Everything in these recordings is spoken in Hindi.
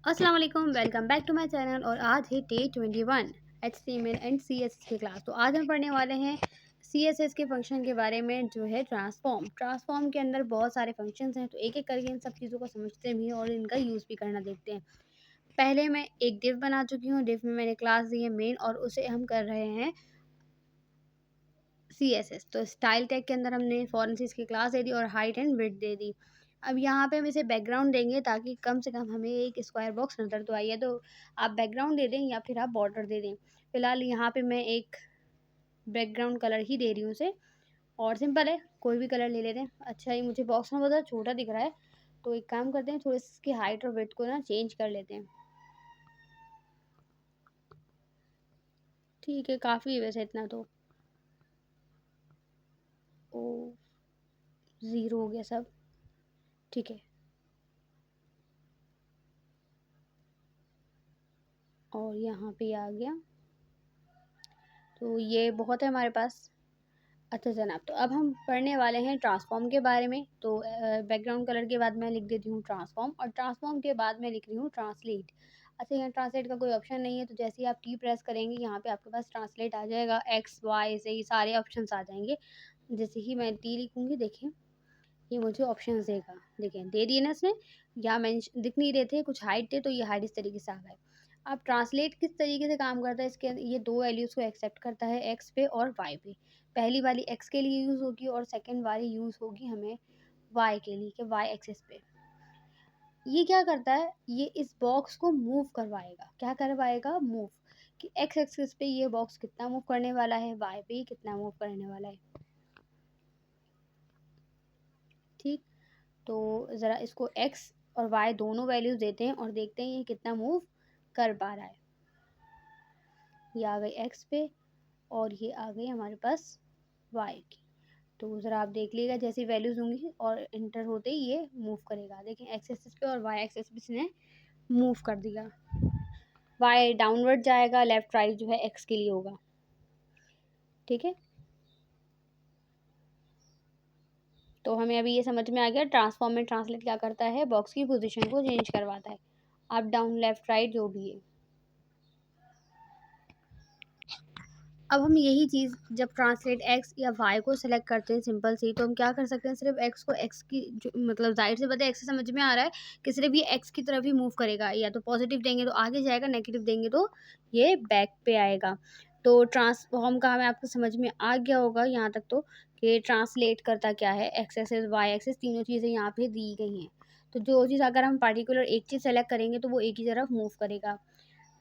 अस्सलाम वालेकुम, welcome back to my channel. और आज है डे 21 HTML एंड CSS की क्लास। तो आज हम पढ़ने वाले हैं CSS के फंक्शन के बारे में, जो है ट्रांसफॉर्म के अंदर बहुत सारे फंक्शंस हैं, तो एक एक करके इन सब चीज़ों को समझते भी हैं और इनका यूज़ भी करना देखते हैं। पहले मैं एक डिव बना चुकी हूँ। डिव में मैंने क्लास दी है मेन, और उसे हम कर रहे हैं CSS। तो स्टाइल टैग के अंदर हमने फॉरेन सीज की क्लास दे दी और हाइट एंड विड्थ दे दी। अब यहाँ पे हम इसे बैकग्राउंड देंगे ताकि कम से कम हमें एक स्क्वायर बॉक्स नज़र तो आई है। तो आप बैकग्राउंड दे दें या फिर आप बॉर्डर दे दें। फिलहाल यहाँ पे मैं एक बैकग्राउंड कलर ही दे रही हूँ उसे, और सिंपल है, कोई भी कलर ले लेते हैं। अच्छा, ये मुझे बॉक्स में बहुत छोटा दिख रहा है, तो एक काम करते हैं, थोड़ी सी इसकी हाइट और विड्थ को ना चेंज कर लेते हैं। ठीक है, काफ़ी है वैसे इतना तो। ओ, 0 हो गया सब। ठीक है, और यहाँ पे आ गया। तो ये बहुत है हमारे पास। अच्छा जनाब, तो अब हम पढ़ने वाले हैं ट्रांसफॉर्म के बारे में। तो बैकग्राउंड कलर के बाद मैं लिख देती हूँ ट्रांसफॉर्म, और ट्रांसफॉर्म के बाद मैं लिख रही हूँ ट्रांसलेट। अच्छा, यहाँ ट्रांसलेट का कोई ऑप्शन नहीं है, तो जैसे ही आप टी प्रेस करेंगे यहाँ पे आपके पास ट्रांसलेट आ जाएगा। एक्स वाई से ही सारे ऑप्शंस आ जाएंगे। जैसे ही मैं टी लिखूँगी, देखें ये मुझे ऑप्शन देगा। देखें, दे दिए ना इसने। या मैं दिख नहीं रहे थे, कुछ हाइट थे, तो ये हाइट इस तरीके से आ गए। अब ट्रांसलेट किस तरीके से काम करता है, इसके ये दो वैल्यूज़ को एक्सेप्ट करता है, एक्स पे और वाई पे। पहली वाली एक्स के लिए यूज़ होगी और सेकंड वाली यूज़ होगी हमें वाई के लिए, कि वाई एक्सिस पे। ये क्या करता है, ये इस बॉक्स को मूव करवाएगा। क्या करवाएगा? मूव। कि एक्स एक्सिस पे ये बॉक्स कितना मूव करने वाला है, वाई पे कितना मूव करने वाला है। ठीक, तो ज़रा इसको एक्स और वाई दोनों वैल्यूज़ देते हैं और देखते हैं ये कितना मूव कर पा रहा है। ये आ गई एक्स पे और ये आ गई हमारे पास वाई की। तो ज़रा आप देख लीजिएगा, जैसी वैल्यूज़ होंगी और इंटर होते ही ये मूव करेगा। देखें, एक्स एक्सिस पे और वाई एक्सिस पे इसने मूव कर दिया। वाई डाउनवर्ड जाएगा, लेफ्ट राइट जो है एक्स के लिए होगा। ठीक है, तो हमें अभी ये समझ में आ गया ट्रांसफॉर्म में ट्रांसलेट क्या करता है, बॉक्स की पोजीशन को चेंज करवाता है, अप डाउन लेफ्ट राइट जो भी है। अब हम यही चीज़ जब ट्रांसलेट एक्स या वाई को सेलेक्ट करते हैं सिंपल सी, तो हम क्या कर सकते हैं, सिर्फ एक्स को एक्स की जो मतलब जाहिर से पता है, एक्स से समझ में आ रहा है कि सिर्फ ये एक्स की तरफ ही मूव करेगा। या तो पॉजिटिव देंगे तो आगे जाएगा, नेगेटिव देंगे तो ये बैक पे आएगा। तो ट्रांसफॉर्म का हमें आपको समझ में आ गया होगा यहाँ तक, तो कि ट्रांसलेट करता क्या है। एक्स एक्सिस वाई एक्सिस तीनों चीज़ें यहाँ पे दी गई हैं। तो जो चीज़ अगर हम पार्टिकुलर एक चीज़ सेलेक्ट करेंगे तो वो एक ही तरफ मूव करेगा।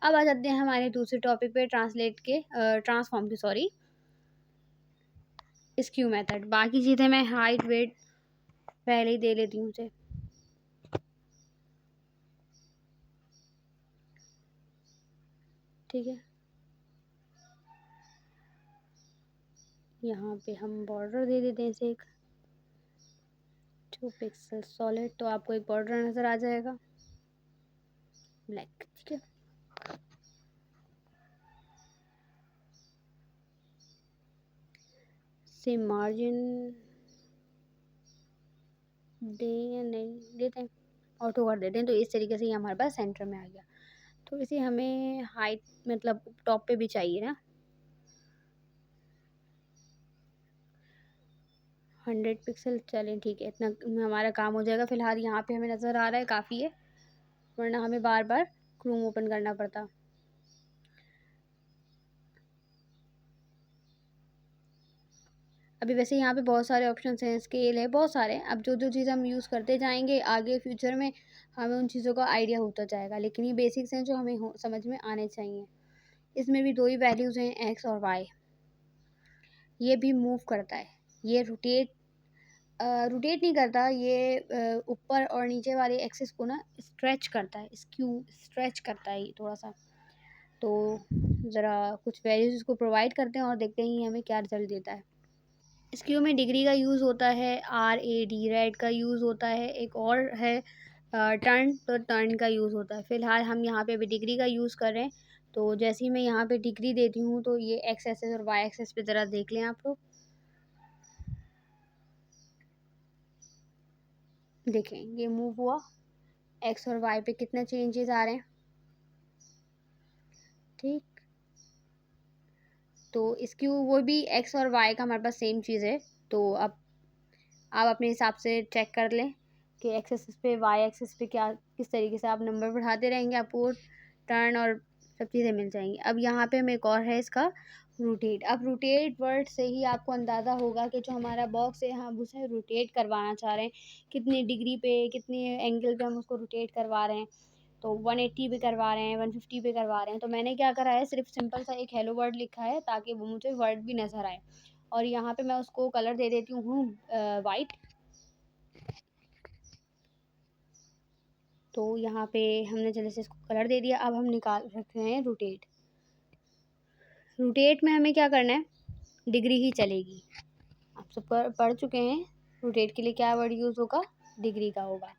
अब आ जाते हैं हमारे दूसरे टॉपिक पे, ट्रांसलेट के ट्रांसफॉर्म की, सॉरी, स्क्यू मेथड। बाकी चीज़ें मैं हाइट वेट पहले ही दे लेती हूँ उसे। ठीक है, यहाँ पे हम बॉर्डर दे देते हैं इसे एक 2 पिक्सल सॉलिड, तो आपको एक बॉर्डर नज़र आ जाएगा ब्लैक। ठीक है, से मार्जिन दें या नहीं देते हैं, ऑटो कर देते हैं। तो इस तरीके से ये हमारे पास सेंटर में आ गया। तो इसे हमें हाइट मतलब टॉप पे भी चाहिए ना, 100 पिक्सल। चलें ठीक है, इतना हमारा काम हो जाएगा। फ़िलहाल यहाँ पे हमें नज़र आ रहा है काफ़ी है, वरना हमें बार बार क्रोम ओपन करना पड़ता। अभी वैसे यहाँ पे बहुत सारे ऑप्शंस हैं, स्केल है, बहुत सारे हैं। अब जो जो चीज़ हम यूज़ करते जाएंगे आगे फ्यूचर में, हमें उन चीज़ों का आइडिया होता जाएगा। लेकिन ये बेसिक्स हैं जो हमें समझ में आने चाहिए। इसमें भी दो ही वैल्यूज़ हैं, एक्स और वाई। ये भी मूव करता है, ये रोटेट नहीं करता, ये ऊपर और नीचे वाले एक्सिस को ना स्ट्रेच करता है, स्क्यू स्ट्रेच करता है ये थोड़ा सा। तो ज़रा कुछ वैल्यूज़ इसको प्रोवाइड करते हैं और देखते हैं ये हमें क्या रिजल्ट देता है। स्क्यू में डिग्री का यूज़ होता है, RAD रेड का यूज़ होता है, एक और है टर्न, तो टर्न का यूज़ होता है। फ़िलहाल हम यहाँ पे भी डिग्री का यूज़ कर रहे हैं। तो जैसे ही मैं यहाँ पे डिग्री देती हूँ, तो ये एक्स एक्सिस और वाई एक्सिस पे ज़रा देख लें आप लोग। देखें, ये मूव हुआ एक्स और वाई पे कितने चेंजेस आ रहे हैं। ठीक, तो इसकी वो भी एक्स और वाई का हमारे पास सेम चीज़ है। तो अब आप अपने हिसाब से चेक कर लें कि एक्स एक्सिस पे वाई एक्सिस पे क्या किस तरीके से आप नंबर बढ़ाते रहेंगे, आपको टर्न और सब चीज़ें मिल जाएंगी। अब यहाँ पे हमें एक और है इसका रोटेट। अब रोटेट वर्ड से ही आपको अंदाज़ा होगा कि जो हमारा बॉक्स है हम उसे रोटेट करवाना चाह रहे हैं, कितनी डिग्री पे कितने एंगल पे हम उसको रोटेट करवा रहे हैं। तो 180 पे करवा रहे हैं, 150 पे करवा रहे हैं। तो मैंने क्या करा है, सिर्फ सिंपल सा एक हेलो वर्ड लिखा है ताकि वो मुझे वर्ड भी नज़र आए। और यहाँ पे मैं उसको कलर दे देती हूँ वाइट। तो यहाँ पे हमने जैसे से इसको कलर दे दिया। अब हम निकाल रख रहे हैं रोटेट। रोटेट में हमें क्या करना है, डिग्री ही चलेगी। आप सब पढ़ चुके हैं रोटेट के लिए क्या वर्ड यूज़ होगा, डिग्री का होगा।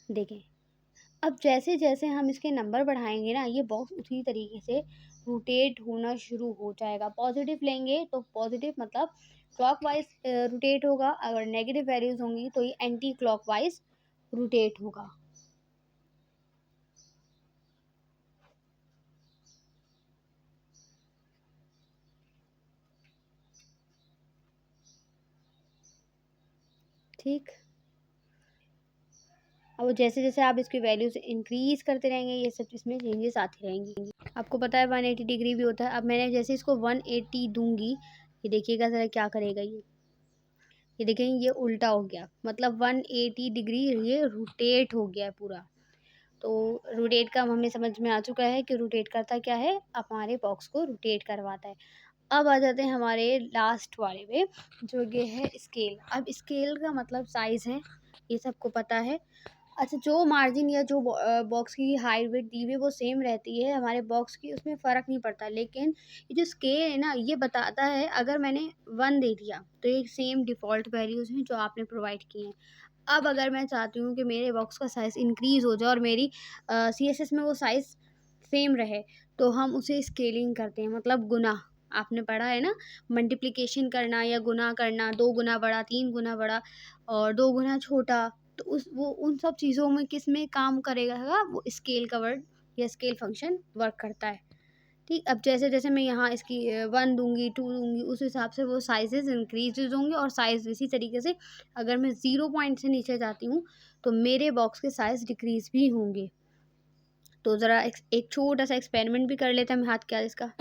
देखें, अब जैसे जैसे हम इसके नंबर बढ़ाएंगे ना, ये बॉक्स उसी तरीके से रोटेट होना शुरू हो जाएगा। पॉजिटिव लेंगे तो पॉजिटिव मतलब क्लॉकवाइज रोटेट होगा, अगर नेगेटिव वैल्यूज होंगी तो ये एंटी क्लॉकवाइज रोटेट होगा। ठीक, अब जैसे जैसे आप इसकी वैल्यूज इंक्रीज करते रहेंगे ये सब इसमें चेंजेस आती रहेंगी। आपको पता है 180 डिग्री भी होता है। अब मैंने जैसे इसको 180 दूंगी, ये देखिएगा ज़रा क्या करेगा ये देखेंगे ये उल्टा हो गया, मतलब 180 डिग्री ये रोटेट हो गया पूरा। तो रोटेट का हमें समझ में आ चुका है कि रोटेट करता क्या है, हमारे बॉक्स को रोटेट करवाता है। अब आ जाते हैं हमारे लास्ट वाले पे, जो ये है स्केल। अब स्केल का मतलब साइज़ है, ये सबको पता है। अच्छा, जो मार्जिन या जो बॉक्स की हाइट वेट दी हुई है वो सेम रहती है हमारे बॉक्स की, उसमें फ़र्क नहीं पड़ता। लेकिन ये जो स्केल है ना, ये बताता है अगर मैंने 1 दे दिया तो ये सेम डिफ़ॉल्ट वैल्यूज़ हैं जो आपने प्रोवाइड की हैं। अब अगर मैं चाहती हूँ कि मेरे बॉक्स का साइज़ इंक्रीज़ हो जाए और मेरी सीएसएस में वो साइज़ सेम रहे, तो हम उसे स्केलिंग करते हैं, मतलब गुना। आपने पढ़ा है ना, मल्टीप्लिकेशन करना या गुना करना, 2 गुना बड़ा, 3 गुना बड़ा और 2 गुना छोटा। तो वो उन सब चीज़ों में किस में काम करेगा, वो स्केल का वर्ड या स्केल फंक्शन वर्क करता है। ठीक, अब जैसे जैसे मैं यहाँ इसकी 1 दूंगी, 2 दूंगी, उस हिसाब से वो साइजेस इंक्रीजेज होंगे। और साइज़ इसी तरीके से अगर मैं 0 पॉइंट से नीचे जाती हूँ तो मेरे बॉक्स के साइज़ डिक्रीज़ भी होंगे। तो ज़रा एक छोटा सा एक्सपेरिमेंट भी कर लेते हैं हम हाथ क्या इसका।